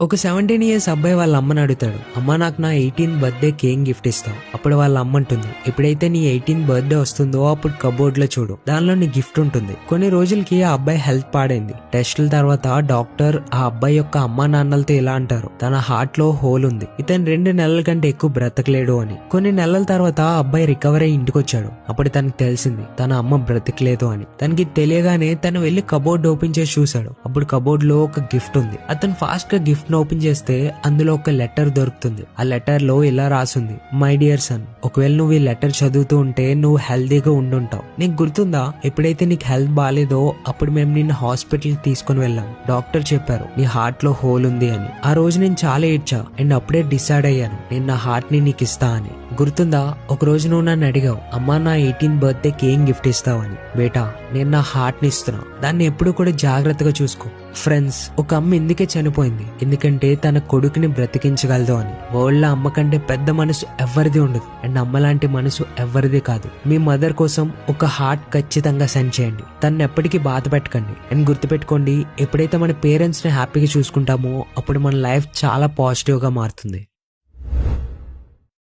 ఒక 17 ఇయర్స్ అబ్బాయి వాళ్ళ అమ్మని అడుగుతాడు, అమ్మ నాకు నా 18th బర్త్డేకి ఏం గిఫ్ట్ ఇస్తావు? అప్పుడు వాళ్ళ అమ్మ అంటుంది, ఎప్పుడైతే నీ 18th బర్త్డే వస్తుందో అప్పుడు కబోర్డ్ లో చూడు, దానిలో నీ గిఫ్ట్ ఉంటుంది. కొన్ని రోజులకి ఆ అబ్బాయి హెల్త్ పాడైంది. టెస్టుల తర్వాత డాక్టర్ ఆ అబ్బాయి యొక్క అమ్మా నాన్నలతో ఇలా అంటారు, తన హార్ట్ లో హోల్ ఉంది, ఇతను 2 నెలల కంటే ఎక్కువ బ్రతకలేడు అని. కొన్ని నెలల తర్వాత ఆ అబ్బాయి రికవర్ అయ్యి ఇంటికి వచ్చాడు. అప్పుడు తనకు తెలిసింది తన అమ్మ బ్రతకలేదు అని. తనకి తెలియగానే తను వెళ్లి కబోర్డ్ ఓపెన్ చేసి చూశాడు. అప్పుడు కబోర్డ్ లో ఒక గిఫ్ట్ ఉంది. అతను ఫాస్ట్ గా గిఫ్ట్ ఓపెన్ చేస్తే అందులో ఒక లెటర్ దొరుకుతుంది. ఆ లెటర్ లో ఇలా రాసుంది, మై డియర్ సన్, ఒకవేళ నువ్వు ఈ లెటర్ చదువుతూ ఉంటే నువ్వు హెల్దీగా ఉండుంటావు. నీకు గుర్తుందా, ఎప్పుడైతే నీకు హెల్త్ బాగాలేదో అప్పుడు మేము నిన్ను హాస్పిటల్ తీసుకుని వెళ్ళాం. డాక్టర్ చెప్పారు నీ హార్ట్ లో హోల్ ఉంది అని. ఆ రోజు నేను చాలా ఏడ్చా అండ్ అప్పుడే డిసైడ్ అయ్యాను నేను నా హార్ట్ ని నీకు ఇస్తా అని. గుర్తుందా, ఒక రోజు నువ్వు నన్ను అడిగావు, అమ్మా నా 18th బర్త్డేకి ఏం గిఫ్ట్ ఇస్తావని. బేటా, నేను నా హార్ట్ ని ఇస్తున్నా, దాన్ని ఎప్పుడు కూడా జాగ్రత్తగా చూసుకో. ఫ్రెండ్స్, ఒక అమ్మ ఎందుకే చనిపోయింది? ఎందుకంటే తన కొడుకుని బ్రతికించగలదు అని. వరల్డ్ లో అమ్మ కంటే పెద్ద మనసు ఎవరిది ఉండదు అండ్ అమ్మ లాంటి మనసు ఎవరిది కాదు. మీ మదర్ కోసం ఒక హార్ట్ ఖచ్చితంగా సెండ్ చేయండి. తను ఎప్పటికీ బాధ పెట్టకండి. అండ్ గుర్తుపెట్టుకోండి, ఎప్పుడైతే మన పేరెంట్స్ ని హ్యాపీగా చూసుకుంటామో అప్పుడు మన లైఫ్ చాలా పాజిటివ్ గా మారుతుంది.